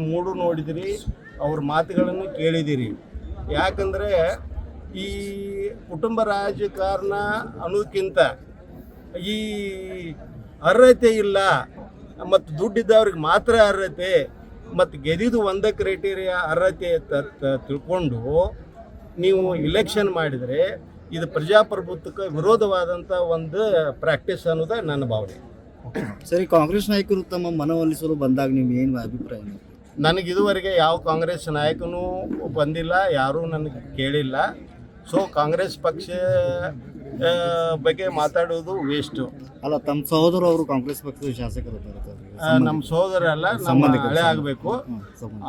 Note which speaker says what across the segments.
Speaker 1: ಮೂಡು ನೋಡಿದಿರಿ, ಅವ್ರ ಮಾತುಗಳನ್ನು ಕೇಳಿದಿರಿ. ಯಾಕಂದರೆ ಈ ಕುಟುಂಬ ರಾಜಕಾರಣ ಅನ್ನೋದಕ್ಕಿಂತ ಈ ಅರ್ಹತೆ ಇಲ್ಲ ಮತ್ತು ದುಡ್ಡಿದ್ದವ್ರಿಗೆ ಮಾತ್ರ ಅರ್ಹತೆ ಮತ್ತು ಗೆದ್ದಿದ್ದು ಒಂದೇ ಕ್ರೈಟೀರಿಯಾ ಅರ್ಹತೆ ತಿಳ್ಕೊಂಡು ನೀವು ಇಲೆಕ್ಷನ್ ಮಾಡಿದರೆ ಇದು ಪ್ರಜಾಪ್ರಭುತ್ವಕ್ಕೆ ವಿರೋಧವಾದಂಥ ಒಂದು ಪ್ರಾಕ್ಟೀಸ್ ಅನ್ನೋದು ನನ್ನ ಭಾವನೆ.
Speaker 2: ಸರಿ, ಕಾಂಗ್ರೆಸ್ ನಾಯಕರು ತಮ್ಮ ಮನವೊಲಿಸಲು ಬಂದಾಗ ನೀವು ಏನು ಅಭಿಪ್ರಾಯ?
Speaker 1: ನನಗೆ ಇದುವರೆಗೆ ಯಾವ ಕಾಂಗ್ರೆಸ್ ನಾಯಕನೂ ಬಂದಿಲ್ಲ, ಯಾರೂ ನನಗೆ ಕೇಳಿಲ್ಲ. ಸೊ ಕಾಂಗ್ರೆಸ್ ಪಕ್ಷ ಬಗ್ಗೆ ಮಾತಾಡೋದು ವೇಸ್ಟು.
Speaker 2: ಅಲ್ಲ, ತಮ್ಮ ಸಹೋದರ ಅವರು ಕಾಂಗ್ರೆಸ್ ಪಕ್ಷದ ಶಾಸಕರು,
Speaker 1: ನಮ್ಮ ಸಹೋದರ ಅಲ್ಲ, ನಮ್ಮ ಹಳೆ ಆಗಬೇಕು.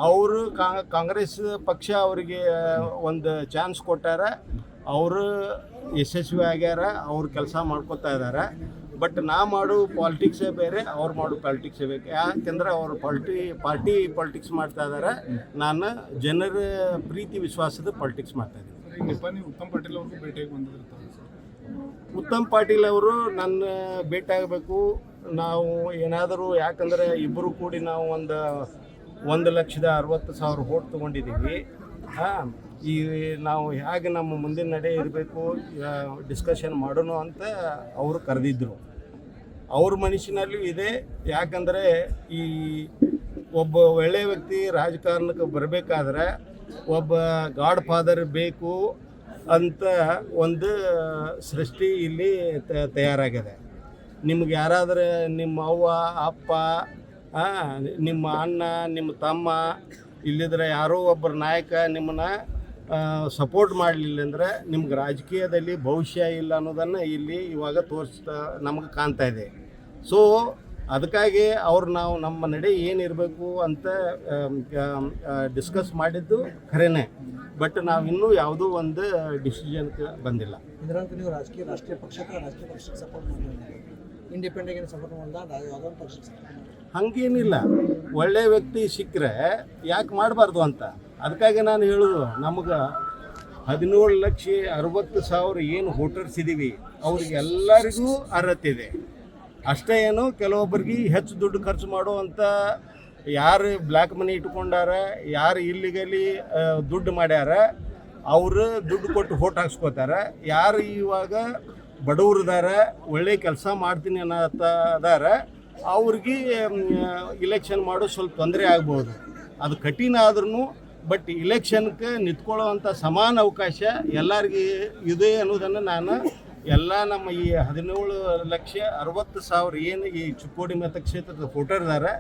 Speaker 1: ಅವರು ಕಾಂಗ್ರೆಸ್ ಪಕ್ಷ ಅವರಿಗೆ ಒಂದು ಚಾನ್ಸ್ ಕೊಟ್ಟಾರ, ಅವರು ಯಶಸ್ವಿ ಆಗ್ಯಾರ, ಅವ್ರು ಕೆಲಸ ಮಾಡ್ಕೊತಾ ಇದ್ದಾರೆ. ಬಟ್ ನಾ ಮಾಡೋ ಪಾಲಿಟಿಕ್ಸೇ ಬೇರೆ, ಅವ್ರು ಮಾಡೋ ಪಾಲಿಟಿಕ್ಸೇ ಬೇಕು. ಯಾಕೆಂದ್ರೆ ಅವರು ಪಾರ್ಟಿ ಪಾಲಿಟಿಕ್ಸ್ ಮಾಡ್ತಾ ಇದ್ದಾರೆ, ನಾನು ಜನರ ಪ್ರೀತಿ ವಿಶ್ವಾಸದ ಪಾಲಿಟಿಕ್ಸ್ ಮಾಡ್ತಾ ಇದ್ದೀನಿ.
Speaker 3: ಉತ್ತಮ್ ಪಾಟೀಲ್ ಅವ್ರಿಗೂ ಭೇಟಿಯಾಗಿ ಬಂದಿರ್ತಾರೆ.
Speaker 1: ಉತ್ತಮ್ ಪಾಟೀಲ್ ಅವರು ನನ್ನ ಭೇಟಿ ಆಗಬೇಕು. ನಾವು ಏನಾದರೂ, ಯಾಕಂದರೆ ಇಬ್ಬರು ಕೂಡಿ ನಾವು 1,60,000 ವೋಟ್ ತೊಗೊಂಡಿದ್ದೀವಿ. ಈ ನಾವು ಹೇಗೆ ನಮ್ಮ ಮುಂದಿನ ನಡೆ ಇರಬೇಕು ಡಿಸ್ಕಷನ್ ಮಾಡೋಣ ಅಂತ ಅವರು ಕರೆದಿದ್ದರು. ಅವ್ರ ಮನಸ್ಸಿನಲ್ಲೂ ಇದೆ. ಯಾಕಂದರೆ ಈ ಒಬ್ಬ ಒಳ್ಳೆಯ ವ್ಯಕ್ತಿ ರಾಜಕಾರಣಕ್ಕೆ ಬರಬೇಕಾದ್ರೆ ಒಬ್ಬ ಗಾಡ್ ಫಾದರ್ ಬೇಕು ಅಂತ ಒಂದು ಸೃಷ್ಟಿ ಇಲ್ಲಿ ತಯಾರಾಗಿದೆ. ನಿಮ್ಗೆ ಯಾರಾದರೆ ನಿಮ್ಮ ಅವ್ವ ಅಪ್ಪ, ನಿಮ್ಮ ಅಣ್ಣ, ನಿಮ್ಮ ತಮ್ಮ ಇಲ್ಲಿದ್ರೆ ಯಾರೋ ಒಬ್ಬರ ನಾಯಕ ನಿಮ್ಮನ್ನ ಸಪೋರ್ಟ್ ಮಾಡಲಿಲ್ಲ ಅಂದರೆ ನಿಮ್ಗೆ ರಾಜಕೀಯದಲ್ಲಿ ಭವಿಷ್ಯ ಇಲ್ಲ ಅನ್ನೋದನ್ನು ಇಲ್ಲಿ ಇವಾಗ ನಮಗೆ ಕಾಣ್ತಾ ಇದೆ. ಸೊ ಅದಕ್ಕಾಗಿ ನಾವು ನಮ್ಮ ನಡೆ ಏನಿರಬೇಕು ಅಂತ ಡಿಸ್ಕಸ್ ಮಾಡಿದ್ದು ಖರೇನೆ. ಬಟ್ ನಾವು ಇನ್ನೂ ಯಾವುದೂ ಒಂದು ಡಿಸಿಷನ್ಗೆ ಬಂದಿಲ್ಲ.
Speaker 4: ಇದರಂತೂ ನೀವು ರಾಷ್ಟ್ರೀಯ ಪಕ್ಷಕ್ಕೆ ಸಪೋರ್ಟ್ ಮಾಡಿ, ಇಂಡಿಪೆಂಡೆಂಟ್ ಸಪೋರ್ಟ್ ಮಾಡಿದ ಯಾವುದೋ ಪಕ್ಷಕ್ಕೆ
Speaker 1: ಹಾಗೇನಿಲ್ಲ. ಒಳ್ಳೆಯ ವ್ಯಕ್ತಿ ಸಿಕ್ಕರೆ ಯಾಕೆ ಮಾಡಬಾರ್ದು ಅಂತ. ಅದಕ್ಕಾಗಿ ನಾನು ಹೇಳೋದು, ನಮಗೆ 17,60,000 ಏನು ವೋಟರ್ಸ್ ಇದ್ದೀವಿ, ಅವ್ರಿಗೆಲ್ಲರಿಗೂ ಅರ್ಹತೆ ಇದೆ. ಅಷ್ಟೇ ಏನು, ಕೆಲವೊಬ್ಬರಿಗೆ ಹೆಚ್ಚು ದುಡ್ಡು ಖರ್ಚು ಮಾಡುವಂಥ, ಯಾರು ಬ್ಲ್ಯಾಕ್ ಮನಿ ಇಟ್ಕೊಂಡಾರ, ಯಾರು ಇಲ್ಲಿಗಲಿ ದುಡ್ಡು ಮಾಡ್ಯಾರ, ಅವರು ದುಡ್ಡು ಕೊಟ್ಟು ವೋಟ್ ಹಾಕ್ಸ್ಕೋತಾರೆ. ಯಾರು ಇವಾಗ ಬಡವ್ರದಾರ, ಒಳ್ಳೆ ಕೆಲಸ ಮಾಡ್ತೀನಿ ಅನ್ನೋದಾರ, ಅವ್ರಿಗೆ ಇಲೆಕ್ಷನ್ ಮಾಡೋದು ಸ್ವಲ್ಪ ತೊಂದರೆ ಆಗ್ಬೋದು. ಅದು ಕಠಿಣ ಆದ್ರೂ ಬಟ್ ಇಲೆಕ್ಷನ್ಗೆ ನಿಂತ್ಕೊಳ್ಳೋವಂಥ ಸಮಾನ ಅವಕಾಶ ಎಲ್ಲರಿಗೂ ಇದೆ ಅನ್ನೋದನ್ನು ನಾನು ನಮ್ಮ ಈ 17,60,000 ಏನು ಈ ಚಿಕ್ಕೋಡಿ ಮತಕ್ಷೇತ್ರದ ವೋಟರ್ ಇದ್ದಾರೆ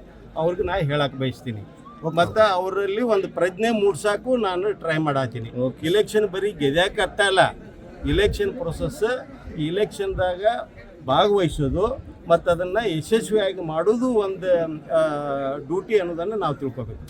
Speaker 1: ಅವ್ರಿಗೆ ನಾನು ಹೇಳಕ್ಕೆ ಬಯಸ್ತೀನಿ. ಮತ್ತು ಅವರಲ್ಲಿ ಒಂದು ಪ್ರಜ್ಞೆ ಮೂಡ್ಸೋಕ್ಕೂ ನಾನು ಟ್ರೈ ಮಾಡತ್ತೀನಿ. ಇಲೆಕ್ಷನ್ ಬರೀ ಗೆದ್ಯಾಕೆ ಅರ್ಥ ಅಲ್ಲ, ಇಲೆಕ್ಷನ್ ಪ್ರೊಸೆಸ್, ಇಲೆಕ್ಷನ್ದಾಗ ಭಾಗವಹಿಸೋದು ಮತ್ತು ಅದನ್ನು ಯಶಸ್ವಿಯಾಗಿ ಮಾಡೋದು ಒಂದು ಡ್ಯೂಟಿ ಅನ್ನೋದನ್ನು ನಾವು ತಿಳ್ಕೊಬೇಕು.